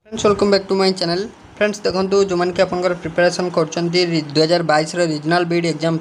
Friends welcome back to my channel. Friends देखो जो मैंने आपंकर प्रिपेरेसन कर 2022 रीजनल बीड एग्जाम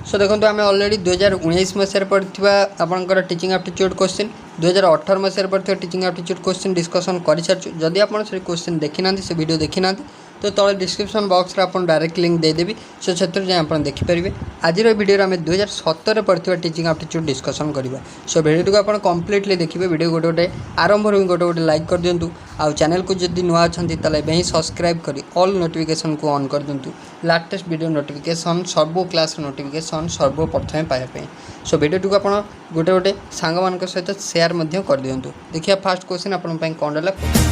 सो देखो आम अलरेडी 2019 मसीह पढ़ा आपंकर टीचिंग एप्टीट्यूड क्वेश्चन 2018 मसीह पढ़ा टीचिंग एप्टीट्यूड क्वेश्चन डिस्कसन कर सारी। जदि आप क्वेश्चन देखी ना से वीडियो देखी ना तो तले डिस्क्रिप्शन बॉक्स रे आपन डायरेक्ट लिंक देदेवी सो क्षेत्र जाए आप देखिपारे। आज वीडियो आम 2017 पढ़ा टीचिंग एप्टीट्यूड डिस्कसन करवा। सो वीडियो को आप कम्प्लीटली देखिए। वीडियो गोटे गोटे आरंभ गोटे गोटे लाइक कर दिंतु। आउ चैनल को जब नुआ अच्छा ही सब्सक्राइब कर ऑल नोटिफिकेशन को ऑन कर दिंतु। लाटेस्ट वीडियो नोटिफिकेशन सर्व क्लास नोटिफिकेशन सर्वप्रथम पाइबा। सो वीडियो को आप गोटे गोटे सांग मान सहित सेयार कर दिंतु। देखिए फास्ट क्वेश्चन आप कौन रहा।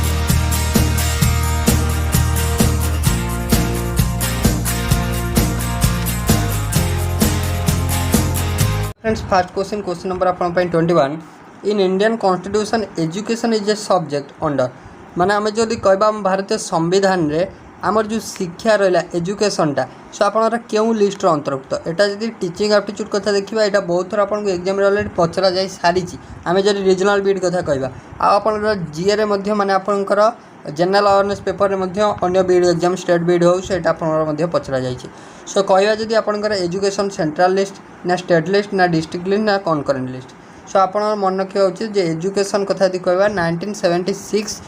फ्रेंड्स फास्ट क्वेश्चन नंबर आप 21 in Indian constitution education is a subject under माने आम जदि कहबा भारतीय संविधान रे आमर जो शिक्षा रहा एजुकेशनटा सो आपनर क्यों लिस्ट अंतर्भुक्त। एटा जदि टीचिंग एप्टीट्यूड कथा देखिबा एटा बहुत थोड़ा आपन एग्जाम रे ऑलरेडी पचरा जाई सारी। आम जदि रीजनल बीड कथा कहबा आपनर जीए रे मध्य माने आपनकर जनरल अवेयरनेस पेपर में अन्य बीड एग्जाम स्टेट बीड हो सेटा आपनर पचरा जाइए। सो कहवा जदि आपनकर एजुकेशन सेंट्रल लिस्ट ना स्टेट लिस्ट ना डिस्ट्रिक्ट लिस्ट ना कनकरेंट लिस्ट। सो आप मन रखा उचित जे एजुकेशन कथा यदि कहवा 1976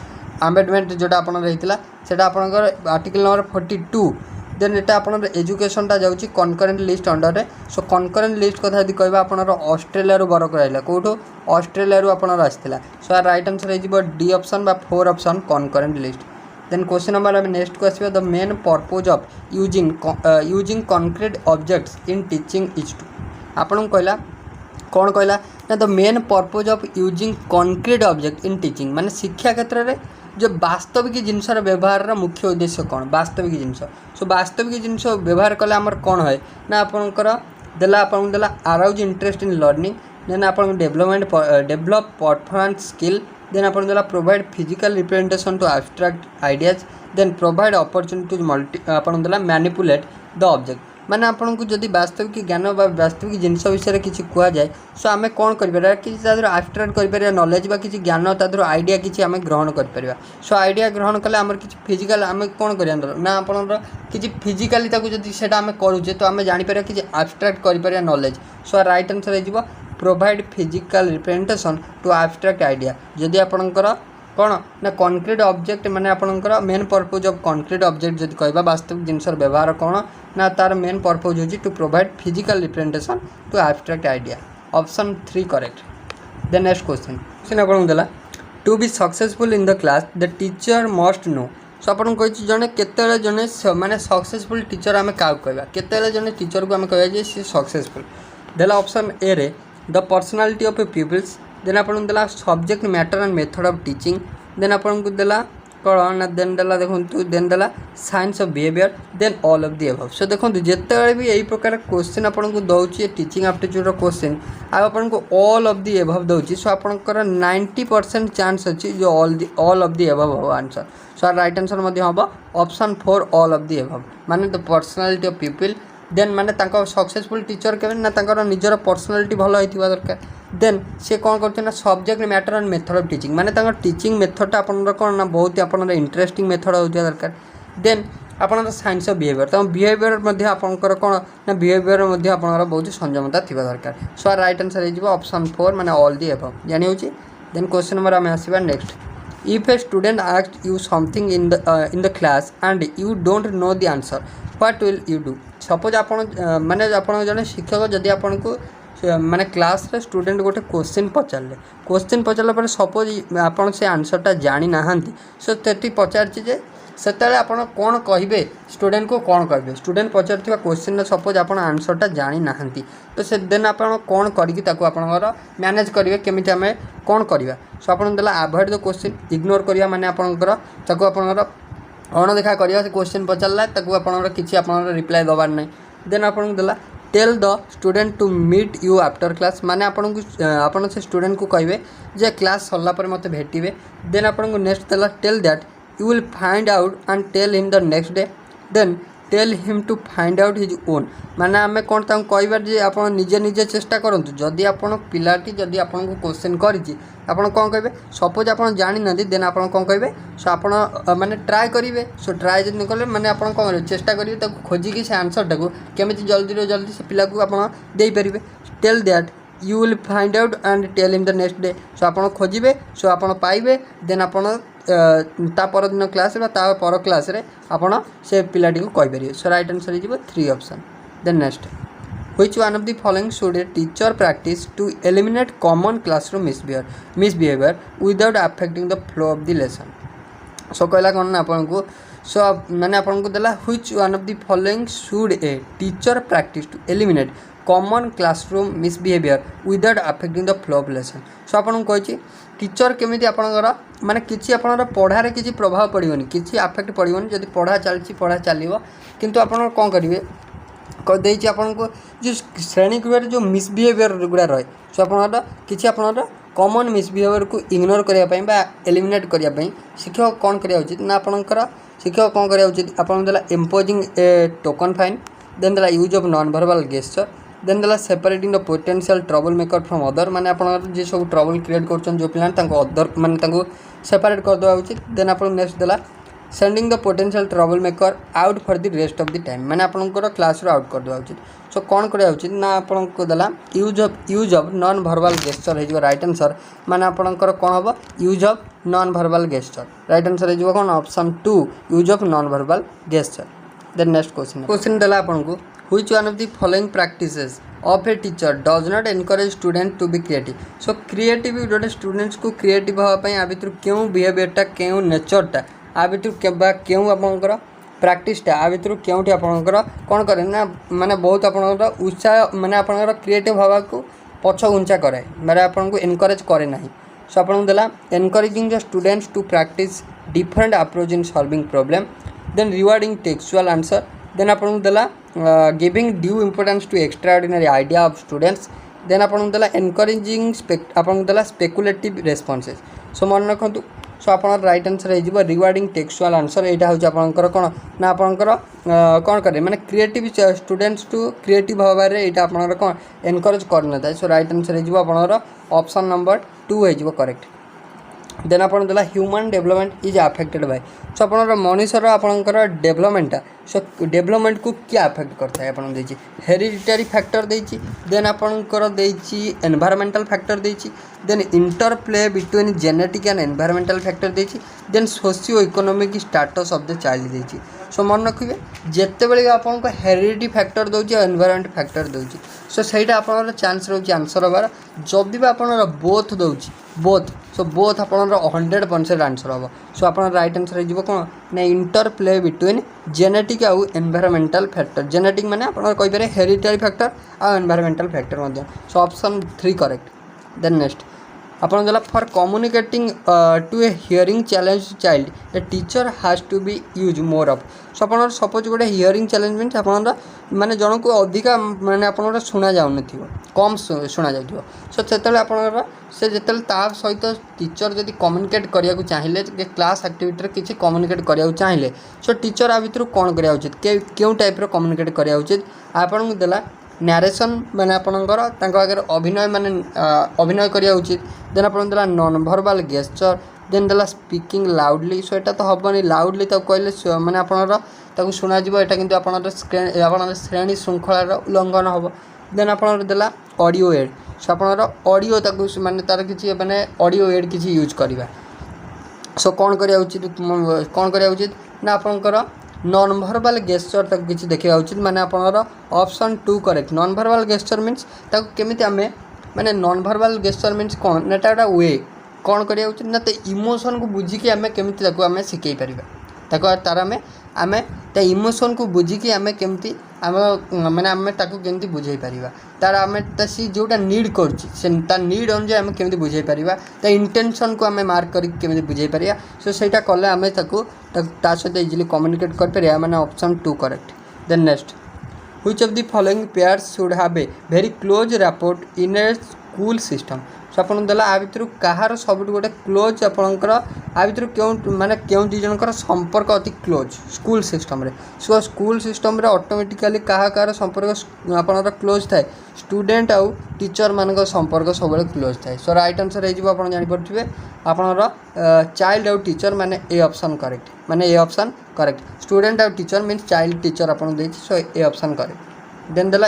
आमेंडमेंट जोटा आप सेटा आपनकर आर्टिकल नंबर 42 देन एटा आपनर एजुकेशनटा जाउची कनकरेंट लिस्ट अंडर रे। सो कनकरेंट लिस्ट कथा यदि कहबा आपनर ऑस्ट्रेलिया रु बरक रहिला कोठो ऑस्ट्रेलिया रु आपनर आस्थिला। सो राइट आंसर हो डी ऑप्शन बा 4 option concurrent list. Then question number आम नेक्स्ट को आसबा the main purpose of using concrete objects in teaching is to. आपन कहला कौन कहला ना the main purpose of using concrete object in teaching माने शिक्षा क्षेत्र में जो वास्तविक जिनसर व्यवहार मुख्य उद्देश्य कौन वास्तविक जिनस। सो वास्तविक जिनस व्यवहार कले आमर कौन है ना आपनकर देला arouse interest in learning then आप डेवलप परफॉर्मेंस स्किल देन आप provide physical representation to abstract ideas then provide opportunity to आपन मैनिपुलेट द ऑब्जेक्ट माने आपन को जदि वास्तविक ज्ञान वास्तविक जिनस विषय किसी कह जाए सो आम कौन कर एब्स्ट्रैक्ट कर नॉलेज बा किसी ज्ञान तादर आइडिया किसी आम ग्रहण कर। सो आइडिया ग्रहण कले आम कि फिजिकल आम कौन कर ना आपन कि फिजिकाली जदि सेटा आम करुचे तो आम जापर कि एब्स्ट्रैक्ट कर नॉलेज। सो राइट आंसर हो provide physical representation to abstract idea. जदि आपनकर कौन ना कंक्रीट ऑब्जेक्ट माने आपनकर main purpose of concrete object जदि कहबा वास्तविक जिनसर व्यवहार कौन ना तार मेन पर्पज होची to provide physical representation to abstract idea. Option 3 correct. Then next question आपन देला to be successful in the class the teacher must know. So आपन कहि जने केतेले जने माने सक्सेसफुल टीचर आमे का कहबा केतेले जने टीचर को आमे कहबा जे सी सक्सेसफुल देला ऑप्शन ए रे the personality of a peoples then आपन देला subject matter and method of teaching then आपन को देला कौन ना देन देला देखो देन देला science of behaviour then all of the above. So देखो जिते भी यही प्रकार क्वेश्चन आपन को दौची टीचिंग एप्टीट्यूड क्वेश्चन आपन को ऑल ऑफ द अबव दौची। सो आपनकर 90% चांस अच्छी जो ऑल ऑफ द अबव हो आंसर। सो राइट आंसर हम option 4 all of the above माने the personality of people then माने सक्सेसफुल टीचर के ना निजर पर्सनालिटी भल होइथिबा दरकार देन से कौन करते ना subject matter and method of teaching माने टीचिंग मेथडटा आपन कौन ना बहुत आपन इंटरेस्टिंग मेथड होइथिबा दरकार देन आपन साइंस ऑफ बिहेवियर बिहेवियर मध्य आपनकर कौन ना बिहेवियर मध्य आपन बहुत संयमता थिबा दरकार। सो राइट आंसर हो ऑप्शन 4 माने ऑल द अबव जानि होची। देन क्वेश्चन नंबर आमे आसीबा next if a student asked you something in the class and you don't know the answer what will you do. Suppose आपन माने आपन जने शिक्षक जदि आपन को माने क्लास रे स्टूडेंट गोटे क्वेश्चन पचारला पर सपोज आपन से आंसरटा जानी नाहांती सो तेती पचारछि जे सेतले आपन कोन कहिबे स्टूडेंट को कोन कहिबे स्टूडेंट पचारथिबा क्वेश्चन रे सपोज आपन आंसरटा जानी नाहांती तो से देन आपन कोन करिकि ताको आपनकर मैनेज करिवे केमिति हमें कोन करिवा। सो आपन देला अवॉइड द क्वेश्चन इग्नोर करिया माने आपनकर ताको आपनकर अणदेखा करिया से क्वेश्चन पचारला ताको आपनकर किछि आपनकर रिप्लाई दबार नै देन आपन देला tell the student to meet you after class माने आपन से स्टूडेंट को कहिबे जे क्लास सरला पर मते भेटिबे देन आपन को नेक्स्ट देला tell that you will find out and tell him the next day then tell him to find out his own माने आमे कौन तां कहबार जे आपण निजे निजे चेष्टा करंतु जदि आपण पिलाटी जदि आपण को क्वेश्चन करिछि आपण कोन कहबे सपोज आपण जानि नदी देन आपण कोन कहबे सो आपण माने ट्राई करिवे सो ट्राई जदि कले माने आपण कोन करिवे चेष्टा करिवे ताको खोजि कि से आंसर टाको केमिति जल्दी रो जल्दी से पिला को आपण देई परिवे tell that you will find out and tell in the next day so आपण खोजिबे सो आपण पाइबे देन आपण ता पर दिन क्लास रे ता पर क्लास रे आपण से पिलाटी को कहि परिवे so right answer is 3 option then next Which one of the following should a teacher practice to eliminate common classroom misbehavior without affecting the flow of the lesson? So कहला कौन ना अपन को सो मैंने अपन को देला which one of the following should a teacher practice to eliminate common classroom misbehavior without affecting the flow of lesson? So अपन को कहि teacher केमिति आपनकर माने किछि आपनर पढ़ारे किछि प्रभाव पड़िबोनी किछि अफेक्ट पड़िबोनी जदि पढ़ा चलछि पढ़ा चलिबो किंतु आपन कोन करिवे कह देछि आपन को जो श्रेणी गृह जो मिसबिहेवियर गुड़ा रहे सो आपन किछि आपन कॉमन मिसबिहेवियर को इग्नोर करिया पई बा एलिमिनेट करिया पई शिक्षक कोन करिया उचित ना आपनकर शिक्षक कोन करिया उचित आपन देला imposing a token fine then देला use of non verbal gesture then देला separating the potential trouble maker from other माने आपन जे सब ट्रबल क्रिएट करछन जो प्लान तांको अदर माने तांको सेपरेट कर दवा उचित देन आपन नेक्स्ट देला sending the potential trouble maker out for the rest of the time माने आपनकर क्लास रो आउट कर दवा उचित सो कौन करिया उचित ना आपन को देला use of non verbal gesture हे जो राइट आंसर माने आपनकर कोन हबो use of non verbal gesture right answer हे जो कोन option 2 use of non verbal gesture then next question देला आपन को which one of the following practices of a teacher does not encourage student to be creative so creative गोटे students को creative होगा पई आ भितर क्यों बिहेवियरटा क्यों नेचरटा आ भितर केबा क्यों आपनकर प्रैक्टिसटा आ भितर क्योंटी आपनकर कोन करे ना माने बहुत आपनकर उत्साह माने आपनकर क्रिएटिव होगा को पछ उंचा करे माने आपन को एनकरेज करे नाही सो आपन देला encouraging the students to practice different approach in solving problem then rewarding textual answer then आपन देला giving due importance to extraordinary idea of students then आपन देला एनकरेजिंग आपन देला स्पेकुलेटिव रेस्पॉन्सेस सो मन रखंतु सो आपन राइट आंसर हे जिवो रिगार्डिंग टेक्सुअल आंसर एटा हो आपनकर कोन ना आपनकर कोन करे माने क्रिएटिव स्टूडेंट्स टू क्रिएटिव होबार एटा आपनकर कोन एनकरेज करना था सो राइट आंसर हे जिवो आपनकर ऑप्शन नंबर 2 हे जिवो करेक्ट देन आपन देला human development is affected by so आपनकर मनुष्यर आपनकर डेवलपमेंट सो डेवलपमेंट को क्या अफेक्ट करता है आपन देछि हेरिडिटरी फैक्टर देछि देन आपनकर देछि एनवायरमेंटल फैक्टर देछि then interplay between genetic and environmental factor देछि then socio economic status of the child देछि सो मन रखिबे जेते बेले आपन को हेरिडिटी फैक्टर दोछि एनवायरमेंट फैक्टर दोछि सो सेटा आपनर चांस रहउछि आंसर होबार जदि बा आपनर बोथ दोछि बोथ सो बोथ आपनर 100% आंसर होबो सो आपन राइट आंसर हे जिवो कोन ना इंटरप्ले बिटवीन जेनेटिक आउ एनवायरमेंटल फैक्टर जेनेटिक माने आपन कहि पारे हेरिडिटरी फैक्टर आ एनवायरमेंटल फैक्टर मध्ये so option 3 correct then next आपन देला for communicating to a hearing challenge child a teacher has to be use more of so आपन सपोज गोटे हियरिंग चैलेंज मीन्स आपन माने जन को अधिका माने आपन सुना जाउ नथिबो कम सुना जाउथिबो सो सेतले आपन से जेतले ता सहित टीचर जदि कम्युनिकेट करिया को चाहिले जे क्लास एक्टिविटी रे किछि कम्युनिकेट करिया को चाहिले सो टीचर आ भितर कोन करिया उचित केउ टाइप रो कम्युनिकेट करिया उचित आपन को देला नरेशन माने आपनकर तांको आगे अभिनय माने अभिनय करिया उचित देन आपन देला नॉन वर्बल गेस्चर देन देला स्पीकिंग लाउडली सो एटा तो हबनी लाउडली तो कहले माने आपनर ताको सुना जिवो एटा किंतु आपनर श्रेणी श्रृंखला रो उल्लंघन हबो देन आपनर देला ऑडियो एड सो आपनर ऑडियो ताको माने तार किछि माने ऑडियो एड किछि यूज करबा सो कोन करिया उचित ना आपनकर नॉन वर्बल गेस्चर तक किसी देखा उचित माने आपनर option 2 correct non verbal gesture means ताको केमिति आमे माने नॉन वर्बल गेस्चर मीन्स कोन नेटा वे कोन करिया उचित ना ते इमोशन को बुझी कि आमे केमिति ताको आमे सिखै परिबा ताको तार आमे ते इमोशन को बुझी कि आमे केमिति आमे माने आमे ताको केमिति बुझै परिबा तार आमे तसी जोटा नीड करछि से ता नीड अनुसार आमे केमिति बुझै परिबा ता इंटेंशन को आमे मार्क करि केमिति बुझै परिया सो सेटा कले आमे ताको ता सहित इजिली कम्युनिकेट कर परिया माने option 2 correct then next which of the following pairs should have a very close rapport in a school system. So आपन देला आ भितर कहार सब गोटे क्लोज आपणकर आ भितर क्यों माने क्यों दी जनकर संपर्क अति क्लोज स्कूल सिस्टम रे। सो स्कूल सिस्टम रे ऑटोमेटिकली कहा कहार संपर्क आपणकर क्लोज थाए स्टूडेंट आउ टीचर मान संपर्क सब क्लोज थाए। सो राइट आंसर हो आप जानी पड़े आपणर चाइल्ड आउ टीचर माने ए ऑप्शन करेक्ट माने ए ऑप्शन करेक्ट स्टूडेंट आउ टीचर मीन्स चाइल्ड टीचर आपन देछि। So A option correct. Then the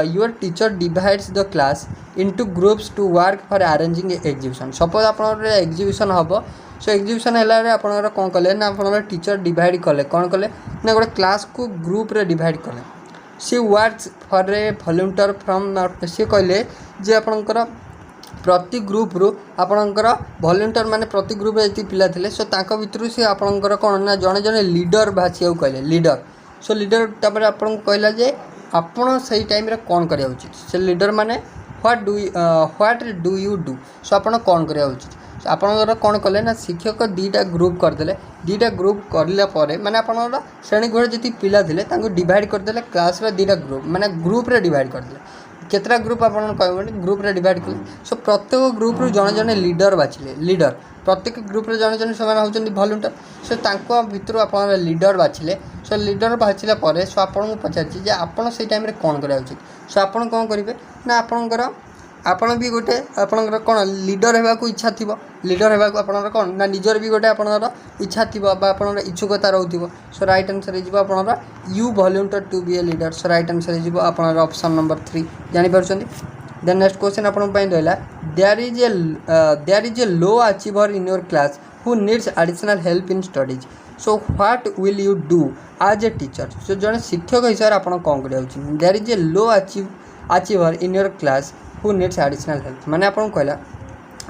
your teacher divides the class into groups to work for arranging a exhibition. Suppose आपन exhibition हबो सो exhibition है आपन कौन कले ना आपन टीचर डिवाइड कले कौन कले ना गोटे क्लास को ग्रुप रे डिवाइड कले। C works for a volunteer from C कहले जे आपनकर प्रति ग्रुप रु आपनकर वॉलंटियर माने प्रति ग्रुप रे पिला थिले सो तांको भितरु से आपनकर कौन ना जने जने लीडर भाषिया कहले लीडर। सो लीडर तापर आपन कहला जे आपण सही टाइम रे कौन करिया उचित से लीडर माने व्हाट डू यू डू। सो आपण कौन करिया उचित आपन कौन कले ना शिक्षक दीटा ग्रुप करदेले दीटा ग्रुप करला परे माने आपन श्रेणी गृह जति पिला थिले तांको डिवाइड करदेले क्लास रे दीटा ग्रुप माने ग्रुप रे डिवाइड करदेले केतरा ग्रुप आपन कहबनी ग्रुप रे डिवाइड कले। सो प्रत्येक ग्रुप रु जने जने लीडर बाछिले लीडर प्रत्येक ग्रुप रे जने जने समान होचंदी वॉलंटियर। सो तांको भितर आपन लीडर बाछिले सो लीडर बाछिला परे सो आपन को पचाछि जे आपन से टाइम रे कोन करिया उचित। सो आपन कोन करिवे ना आपनकर आपण भी गोटे आपनकर कोन लीडर हेबा को इच्छा थिबो लीडर हेबा को आपनकर कोन ना निजर भी गोटे आपनकर इच्छा थिबो बा आपनकर इच्छुकता रहउथिबो। सो राइट आंसर हे जिवो आपनकर you volunteer to be a leader. So right answer हे जिवो आपनकर ऑप्शन नंबर 3 जानि परछंती। देन नेक्स्ट क्वेश्चन आपन पई रहला there is a low achiever in your class who needs additional help in studies. So what will you do as a teacher. So जने शिक्षक हिसाब आपन कोन करिया उचित there is a low achiever in your class who needs additional help माने आपन कहला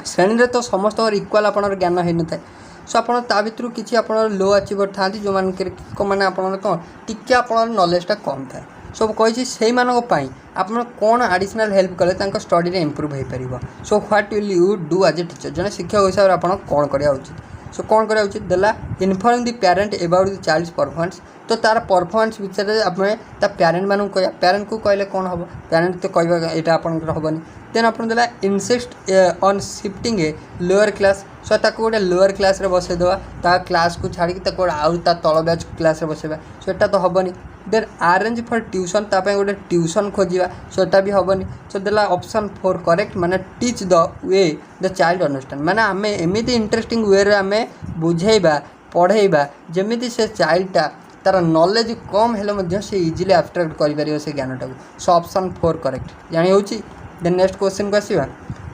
श्रेणी रे तो समस्त इक्वल आपन ज्ञान है न थाए। सो आपन ता भितरु किछि आपन लो अचीवर थांती जो मान के माने आपन कोन टिके आपन नॉलेज ता कम थाए। सो कहि से मानक पई आपन कोन एडिशनल हेल्प कले तांको स्टडी रे इंप्रूव हो परिबो। So what will you do as a teacher जने शिक्षक हिसाब आपन कोन करिया उचित। सो कौन करा उचित देला inform the parent about the child's performance. तो तार परफॉर्मेंस विषय आपने ता पेरेंट मानू कह पेरेंट को कहले कौन हम पेरेंट तो कहबा एटा आपन हेनी। देन आपन देला insist on shifting a lower class. So ताको गोटे लोअर क्लास रे बसे देवा ता क्लास को छाड़ी ताको आउ ता तल बैच क्लास रे बसेबा सो एटा तो हेनी। देन अरेंज फॉर ट्यूशन तापे गोटे ट्यूशन खोजिबा सो एटा भी हेनी। सो देला ऑप्शन 4 करेक्ट माने teach the way the child understand माने आमे एमिति इंटरेस्टिंग वे रे आमे बुझेबा पढ़ेबा जेमिति से चाइल्डटा तार नॉलेज कम हेले मध्य से इजीली एब्स्ट्रैक्ट करि परियो से ज्ञानटा को। सो ऑप्शन 4 करेक्ट जानि होची। देन नेक्स्ट क्वेश्चन को आसीबा।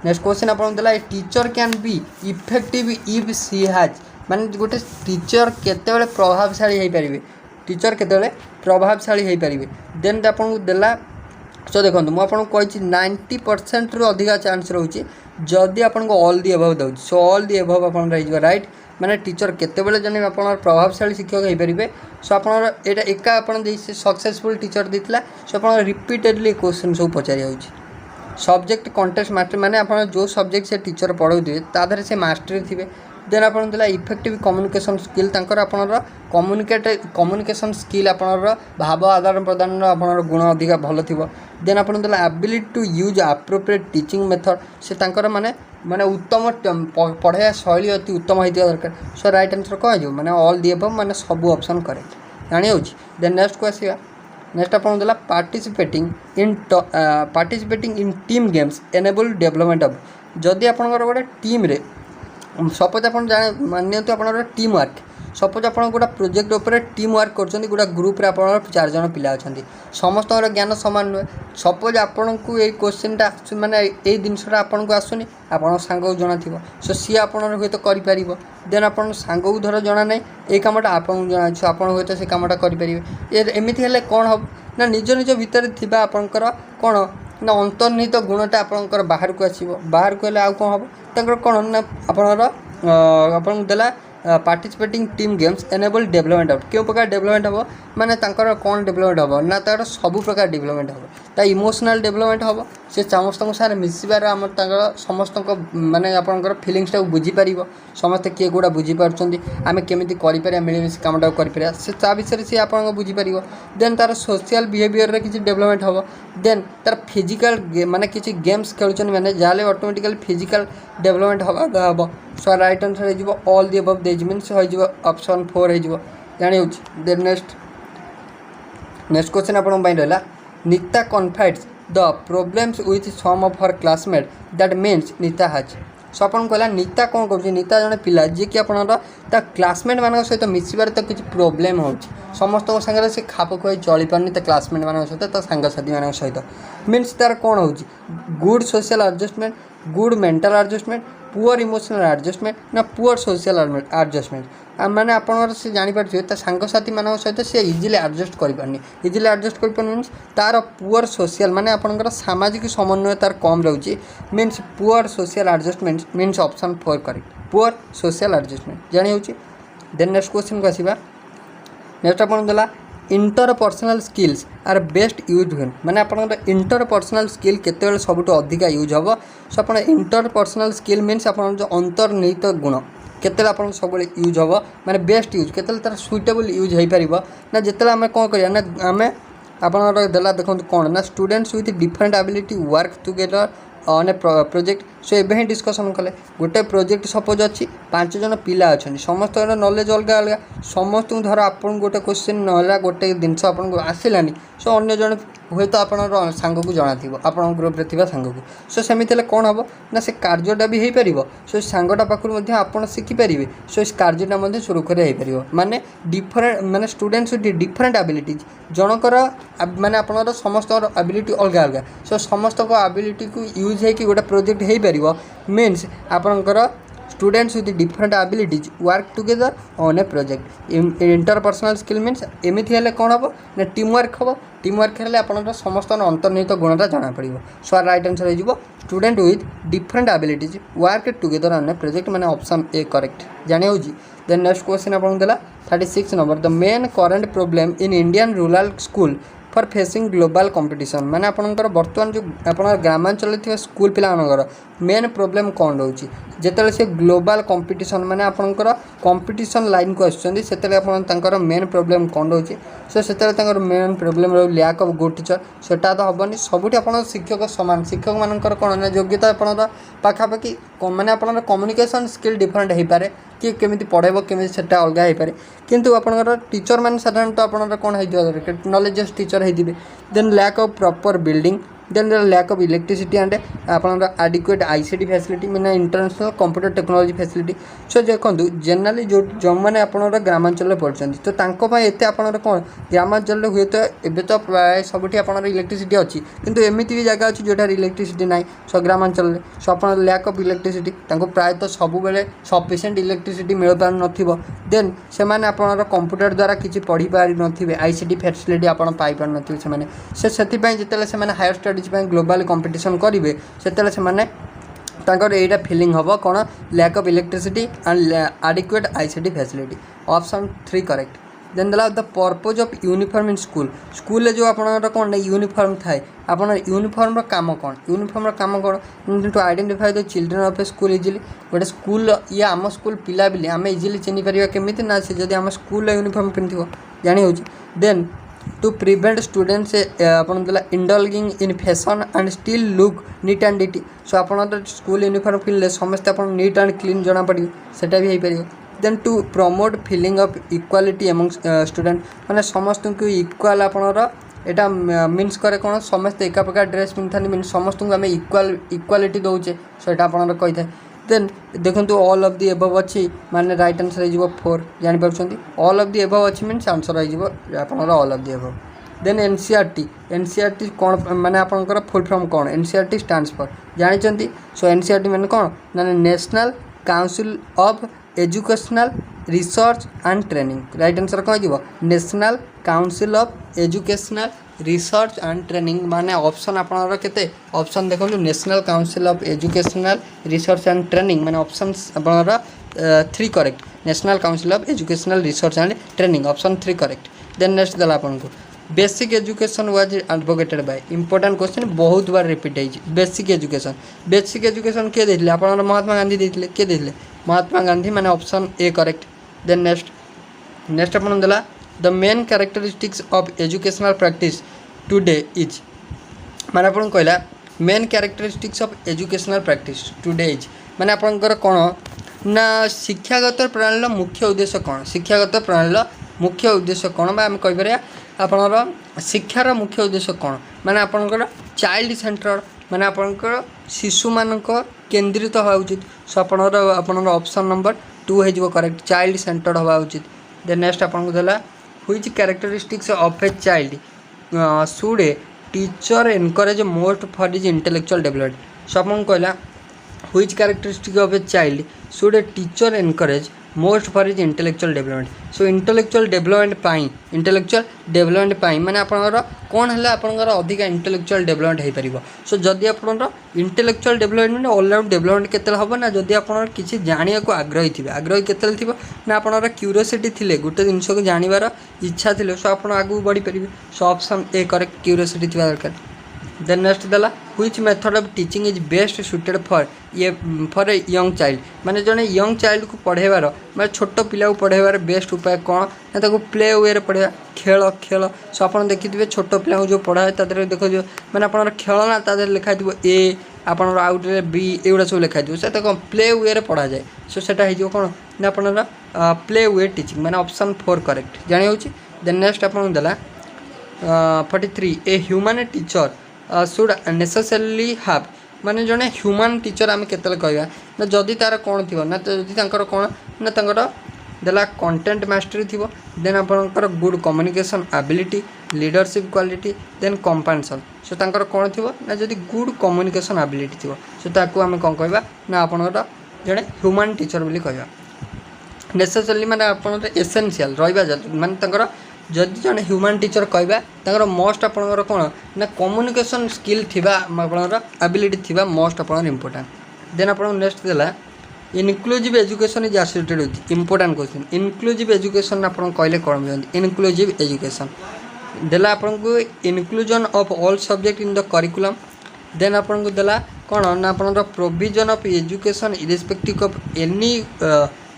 नेक्स्ट क्वेश्चन आपन देला teacher can be effective if she has माने गोटे टीचर केते बेले प्रभावशाली हे परिबे टीचर केते बेले प्रभावशाली हे परिबे। देन आपन को देला सो देखो मु आपन को कहि 90% रु अधिका चांस रहउची जदी आपन को ऑल दी अबव दउ। सो ऑल दी अबव आपन रहि जबा राइट माने टीचर केते बेले जने आपन प्रभावशाली शिक्षक हे परिबे। सो आपन एटा एका आपन जे सक्सेसफुल टीचर दितला सो आपन रिपीटेडली क्वेश्चन सब पचारि होउची। सब्जेक्ट कंटेस्ट मास्टर माने आपन जो सब्जेक्ट से टीचर पढ़ाउ दिबे ता धरे से मास्टर थिबे। देन आपन देला इफेक्टिव कम्युनिकेशन स्किल तांकर आपनर कम्युनिकेशन स्किल आपनर भाव आदान प्रदान आपनर गुण अधिका भलो थिबो। देन आपन देला ability to use appropriate teaching method से तांकर माने माने उत्तम पढ़ाया शैली अति उत्तम होइतिया दरकार। सो राइट आंसर को आजो माने ऑल दी अबव माने सब ऑप्शन करेक्ट जानि होची। देन नेक्स्ट को आसीबा। नेक्स्ट आपन देला participating in team games enable development of. जदि आपनकर गोटे टीम रे सपोज आप मानते तो आप टीम वर्क सपोज आप गोटा प्रोजेक्ट उपर टीम वर्क कर गोटा ग्रुप रे आप 4 जन पिला अच्छा समस्त ज्ञान सामान नुहे। सपोज आपन को ये क्वेश्चनटा माने ये जिनसा आपन को आसुनी आप सांग को जना थी सो सी आप हूँ तो कर देन आप सांग को धर जना ना ये कमटा आपन जना आप हूँ तो से कमटा करेंगे एमती हेल्ले कौन हम ना निज निज भितर थी आपंकर कौन ना अंतर्निहित गुणटा आपंकर बाहर को आसो बाहर को आउ कौन हम तक कौन ना आपन देला participating team games enable development of क्यों प्रकार डेवलपमेंट हम माने तांकर कौन डेवलपमेंट हम ना तार सब प्रकार डेवलपमेंट हम ता इमोशनल डेवलपमेंट हम से समस्त सारे मिसबार आम समस्त माने आपंकर फिलिंग्स बुझीपर समस्ते किए गुड़ा बुझीपार आम केमी कर मिलमिश कमटा कर ता विषय सी आप बुझीपर देन तार सोशल बिहेवियर किसी डेवलपमेंट हम देन तार फिजिकल माने किसी गेम्स खेलुन मैंने जहाँ ऑटोमेटिकली फिजिकल डेवलपमेंट हम सो राइट आंसर हो all the above this means हो ऑप्शन 4 हो जानी हो देन नेक्स्ट क्वेश्चन आप रहा Nita confides the problems with some of her classmate that means Nita has so आपन कहला नीता कौन कर नीता जन पिला जी कि आपन क्लासमेट मान सहित मिसबार तो किसी प्रोब्लेम हो समस्त सागर से खाप खुआई चली पारनी क्लासमेट मान सहित सांगसाथी मान सहित मीन्स तार कौन हो good social adjustment good mental adjustment poor emotional adjustment ना पुअर सोशल एडजस्टमेंट मैंने आप जापर सांगसाथी मान सहित सी इजिली एडजस्ट करें इजिली एडजस्ट कर मीन्स तार पुअर सोशल माने आपंकर सामाजिक समन्वय तार कम रोचे means poor social adjustment means option 4 correct poor social adjustment जानी हो देन नेक्स्ट क्वेश्चन को आसवा नेक्स्ट आपन देला interpersonal skills are best use हुए मैंने आप इंटरपर्सनल स्किल केते सब अधिका यूज हम सो आप इंटरपर्सनल स्किल मीन्स आप अंतर्निहित गुण केते आप सब यूज हम माने बेस्ट यूज केते तार सुइटेबल यूज हो पार ना जिते आम कौन कर आम आप देला देखो कौन ना students with different ability work together on A project so एवं ही डिस्कसन कले गोटे प्रोजेक्ट सपोज अच्छी 5 जन पिला अच्छा समस्त नॉलेज अलग अलग समस्त धर आप गोटे क्वेश्चन ना गोटे जिनस आपको आसलानी सो अन्य जन हे तो आप सांग को जना थी आप ग्रुप रे थिबा सांग को सो सेमिति कौन हम ना से कार्यटा भी हो पार सो सांगटा पाखु आप शिखिपारे सो इस कार्यटा सुरुखुरे हो पार माने डिफरेंट माने स्टूडेंट्स डिफरेंट एबिलिटीज जनकर माने आप समस्त एबिलिटी अलग अलग सो समस्त एबिलिटी को यूज हो गोटे प्रोजेक्ट हो पार मीन्स आपणकर students with different abilities work together on A project interpersonal skill means एमती हेल्ले कौन हम ना टीम वर्क हम टीम वर्क हेल्ले आप समस्त अंतर्निहित गुणटा जना पड़ सो राइट आंसर हो student with different abilities work together on A project मैंने ऑप्शन ए करेक्ट जानी हो देन नेक्स्ट क्वेश्चन आपको देला 36 number the main current problem in Indian rural school for facing global competition माने आपनकर बर्तमान जो आपन ग्रामांचल थी स्कूल पिलानकर मेन प्रोब्लेम कौन रोचे जिते से ग्लोबल कंपटीशन माने आपनकर कंपटीशन लाइन को आसुँच से मेन प्रोब्लेम कौन रोचे सो से मेन प्रोब्लेम रो लैक ऑफ गुड टीचर सेटा तो हेनी सबुठ आप शिक्षक सामान शिक्षक मानकर कौन ना योग्यता आपन पाखापाखि माने आपन कम्युनिकेशन स्किल डिफरेंट हो पारे कि केमी पढ़ेब केमी से अलग हो पारे किंतु आपनकर टीचर मैंने साधारणतः आप कौन हो नॉलेजेस टीचर होते then lack of proper building then lack of electricity and आपन एडिक्वेट आईसीटी फैसिलिटी मैंने international computer technology facility so देखो जेनराली जो मैंने आप ग्रामांचल पढ़ते तो ये आप कौन ग्रामांचल हुए तो एवं तो प्राय सबुठ आप इलेक्ट्रिसिटी अच्छी किंतु एमती भी जगह अच्छी जोटार इलेक्ट्रिसिटी ना सो ग्रामांचल सो आप लैक ऑफ इलेक्ट्रिसिटी प्रायतः सब बेले सफिशिएंट इलेक्ट्रिसिटी मिल पार न देन से कंप्यूटर द्वारा किसी पढ़ी पारि न आईसीटी फैसिलिटी आप पाई पार न से हायर स्टडीज ग्लोबल कंपटीशन करेंगे से एटा फिलिंग हम कौन lack of electricity and adequate ICT facility option 3 correct then देला the purpose of uniform in school school जो आप कौन यूनिफॉर्म थाए आप यूनिफॉर्म काम कौन यूनिफॉर्म काम कौन to identify the children of a school easily गोटे स्कूल ये आम स्कूल पिला बिली आम इजिली चिन्ह पार केमी ना से जब आम स्कूल यूनिफॉर्म पिंध जानी हो देन टू प्रिवेंट स्टूडेंट्स आपन देला indulging in fashion and still look neat and tidy so आप स्कूल यूनिफॉर्म पिले समस्त आप नीट एंड क्लीन जना पड़े सेटा भी हो पार then to promote feeling of equality among student माने समस्त को इक्वाल आपनर एटा मीन्स करे कौन समस्त एक प्रकार ड्रेस पिंधा मीन समस्त को आम इक्वालिटी दौचे सो यहाँ आपन कही था देन देखो ऑल ऑफ दी एबव अच्छी माने राइट आंसर हो 4 जापर ऑल ऑफ दी एबव अच्छी मीन्स आंसर हो all of the above then NCERT कौन माने आपनकर फुल फॉर्म कौन एनसीईआरटी स्टैंड्स फॉर जानी सो एनसीईआरटी माने कौन ना national council of educational research and training right answer कौन हो national council of educational research and training माने ऑप्शन आपनर केते ऑप्शन देखो national council of educational research and training माने ऑप्शन आपनर 3 correct national council of educational research and training option 3 correct then next दला आपन को basic education was advocated by important question बहुत बार रिपीट है बेसिक एजुकेशन किए देथिले आपन महात्मा गांधी देथिले के देथिले महात्मा गांधी माने option A correct. Then next अपन देला the main characteristics of educational practice today is माने अपन कहला main characteristics of educational practice today is माने आपनकर कोन ना शिक्षागत प्रणाली मुख्य उद्देश्य कौन शिक्षागत प्रणाली मुख्य उद्देश्य कौन आम कहीपर आपणर शिक्षार मुख्य उद्देश्य कौन माने आपणकर चाइल्ड सेंटर माने आपणकर शिशु मानक केन्द्रित हवा उचित सो आपणर ऑप्शन नंबर 2 हो करेक्ट चाइल्ड सेंटर्ड हवा उचित। देन नेक्स्ट आपन को देला which characteristics of a child should a teacher encourage most for his intellectual development so आपन कहला which characteristic of a child should a teacher encourage most for his intellectual development so intellectual development पाई माने आपनकर कोन हला आपनकर अधिक intellectual development हे परिबो so जदी आपनकर intellectual development all round development केतल हबो ना जदी आपनकर किछि जानिया को आग्रही केतल थिबो ना आपनकर क्यूरियोसिटी थिले गुटे जिंस को जानिबार इच्छा थिले सो आपन आगु बढ़ी परिबे so option A correct curiosity थिबा दरकार। देन नेक्स्ट देला which method of teaching is best suited for a young child माने जने यंग चाइल्ड को पढ़ेबार माने छोट पिला को पढ़ेबार बेस्ट उपाय कौन ना ताको प्ले वे रे पढ़ेबा खेल सो आपन देखिथिबे छोट पिला को जो पढ़ाए तादरे देखो जो माने आपन खेल ना तादरे लिखा दिबो ए आपन आउट रे बी एउडा सब लिखा दिबो से ताको प्ले वे रे पढ़ा जाए सो सेटा हे जो कोन ना आपन प्ले वे टीचिंग माने ऑप्शन 4 करेक्ट जानि होची। देन नेक्स्ट आपन देला 43 a human teacher should necessarily have माने जने ह्यूमन टीचर आम केतले कहवा ना जदि तार कौन थी ना जदि तांकर कौन ना तांकर देला कंटेंट मास्टरी थी देन आपनकर good communication ability leadership quality then compassion so तांकर कौन थी ना जदि गुड कम्युनिकेशन एबिलिटी थी सो ताकू आम कौन कहवा ना आपनकर जने ह्यूमन टीचर बोली कहवा नेसेसरली माने आपनकर एसेंशियल रहिबा माने तांकर जदि जन ह्यूमन टीचर कहवा तांकर मोस्ट आपनकर कौन ना कम्युनिकेशन स्किल थिबा आपनकर एबिलिटी थिबा मोस्ट आपनकर इंपोर्टेंट। देन आपन नेक्स्ट देला inclusive education is associated with important question inclusive education आपन कहले कोन बुझंती इनक्लूसिव एजुकेशन देला आपन को inclusion of all subject in the curriculum then आपन को देला कोन ना आपनकर provision of education irrespective of any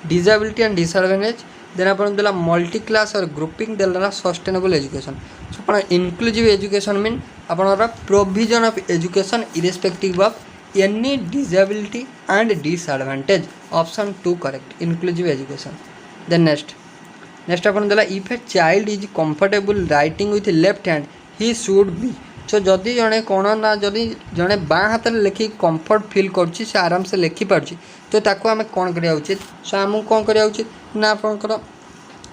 disability and disadvantage then आपन देला मल्टी क्लास और ग्रुपिंग देला सस्टेनेबल एजुकेशन सो अपन इनक्लूसिव एजुकेशन मीन आपनकर provision of education irrespective of any disability and disadvantage option 2 correct inclusive education. Then next अपन देला if a child is comfortable writing with left hand he should be so जदि जड़े कौन ना जदि जड़े बाँ हाथ में लिखि कंफर्ट फील करछि से आराम से लिखि पार्छि तो ताको आम कौन करिया उचित सो आमको कौन करिया उचित ना आपनकर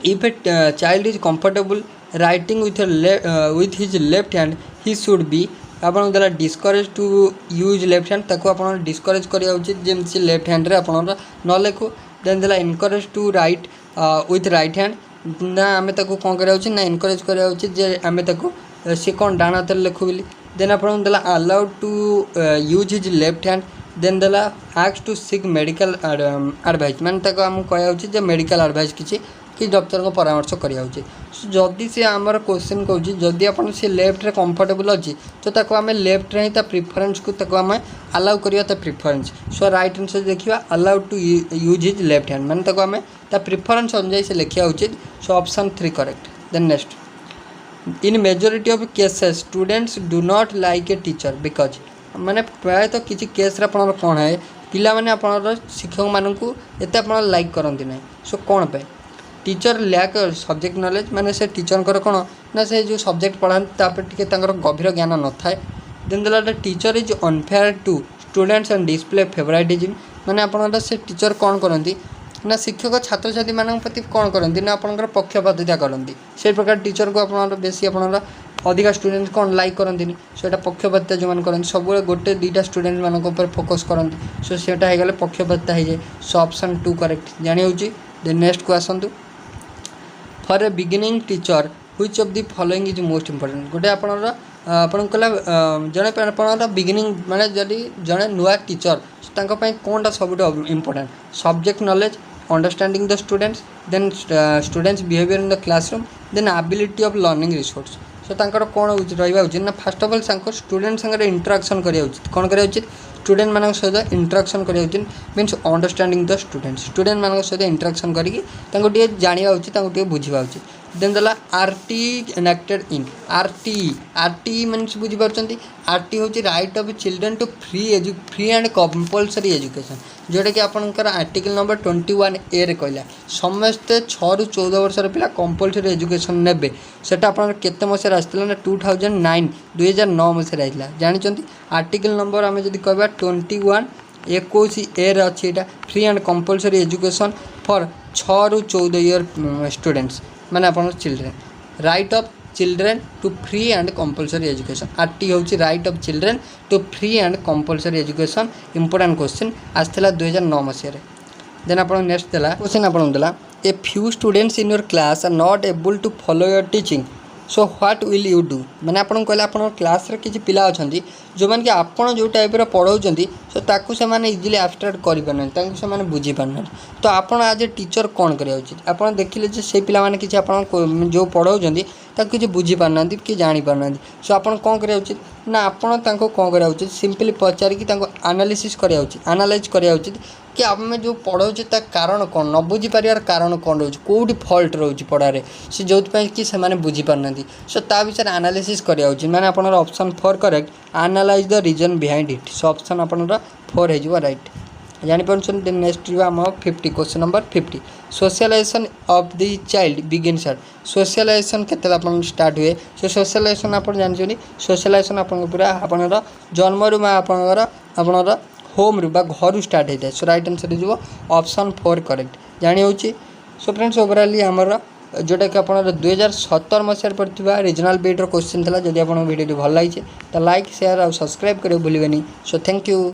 if a child is comfortable writing with his left hand he should be आपन देला discourage to use left hand ताको आपन डिस्करेज करिया उचित जेम से लेफ्ट हैंड रे आपन न लेखो देन देला encourage to write with right hand ना आमे ताको कौन करिया उचित ना इनकरेज करिया उचित जे आमे ताको सी कौन डाण हाथ लिखु बोली देन आपन देला allowed to use his left hand then देला ask to seek medical advice माने ताको हम कहया उचित जे मेडिकल एडवाइस कि डॉक्टर को परामर्श करिया उचित सो जदि से आमर क्वेश्चन कहूँ जदि आपन से लेफ्ट रे कंफर्टेबल अच्छी तो ताको आमे लेफ्ट रे ही ता प्रिफरेंस को ताको आमे अलाउ करिया ता प्रिफरेंस सो राइट आंसर देखिबा allowed to use his left hand माने ताको आमे ता प्रिफरेंस अनुसार से लिखिया उचित so option 3 correct. Then next in majority of cases students do not like a teacher because माने प्राय तो किसी केस रे आपन कोन है पिला माने आपन शिक्षक मानन को एते आपन लाइक करंती नै सो कोन पे टीचर लैक सब्जेक्ट नॉलेज माने से टीचर कर कोन ना से जो सब्जेक्ट पढ़ाते तापर टिके तांकर गभीर ज्ञान न थाए देन देला teacher is unfair to students and display favouritism माने आपन से टीचर कोन करंती ना शिक्षक छात्र छात्री मान प्रति कौन करती ना आपंकर पक्षपातिता करती से प्रकार टीचर को आप बेसी आप अधिका स्टूडेंट कौन लाइक करती सो यहाँ पक्षपातिता जो मैंने करते सब गोटे दुईटा स्टूडेंट मान फोकस करती सो सेटा हो गले पक्षपातिता हो जाए सो ऑप्शन 2 करेक्ट जानी होची। देन नेक्स्ट को आसतु for a beginning teacher which of the following is most important गोटे आपन कहला जड़े आप बिगिनिंग माने जदि जड़े नुआ टीचर कौनटा सब important subject knowledge understanding the students then students behaviour in the classroom then ability of learning resource so so तांकर कौन रहा उचित ना फास्ट ऑफ ऑल स्टूडेंट संगे इंटराक्शन करा उचित कौन करा उचित स्टूडेंट मान सहित इंटराक्शन करा उचित मीन्स अंडरस्टैंडिंग द स्टूडेंट मान सहित इंटराक्शन करके जाना उचित बुझा उचित देन दला RT enacted in RT means बुझीपार आरटी हूँ right of children to free and compulsory education जोटा कि आपंकर आर्टिकल नंबर 21 ए रे कहला समस्ते 6 ରୁ 14 वर्षर पिला कंपलसरी एजुकेशन नेबे सेटा आपन केते मसिया आस्थिला ना 2009 मसिया आइला जानिचंती आर्टिकल नंबर आमे जदी कहबा 21 21 ए रे अछि एटा free and compulsory education for 6 ରୁ 14 ईयर स्टूडेंट्स माने आपन children right of children to free and compulsory education RT हूँ right of children to free and compulsory education important question आसाला 2009 मसीह देन आप नेक्स्ट देला क्वेश्चन आपको देला a few students in your class are not able to follow your teaching so what will you do मैंने आपको कहले आप क्लास रे किसी पिला अच्छा जो मैंने कि आपड़ जो टाइप पढ़ाऊँ सो ताकू से माने इजिली एब्स्ट्रैक्ट कर से बुझी पारना तो आप आज ए टीचर कौन करा उचित आप देखिले से पिला माने किसी आप जो पढ़ाऊँ किसी बुझी पारना कि जापारना सो आप कौन करा उचित ना आपड़ कौन करा उचित सिंपली पचारिकी एनालिसिस करा उचित एनालाइज करा उचित कि आम जो पढ़ाऊे ता कारण कौन न बुझी पार कारण कौन रोचे कौटी फल्ट रोचे पढ़ारे से जो कि से बुझी पारना सो ता विषय एनालिसिस करा उचित मैंने आप option 4 correct analyze the reason behind it so option आपन 4 हो राइट जापर नेक्स्ट आम 50 question number 50 socialization of the child begins at socialization के स्टार्ट हुए सो सोशलाइजेशन आप जानते सोशलाइजेशन आप पूरा आपन जन्म रू आपणर होम रू घर स्टार्ट होता है सो राइट आंसर हो ऑप्शन 4 करेक्ट जानी हो सो फ्रेंड्स ओवराली आमर जोटा कि आप 2017 मसीह पढ़ा रीजनाल बीट्र क्वेश्चन था जब आप वीडियो भल लगी तो लाइक शेयर और सब्सक्राइब करें भूलें सो थैंक यू।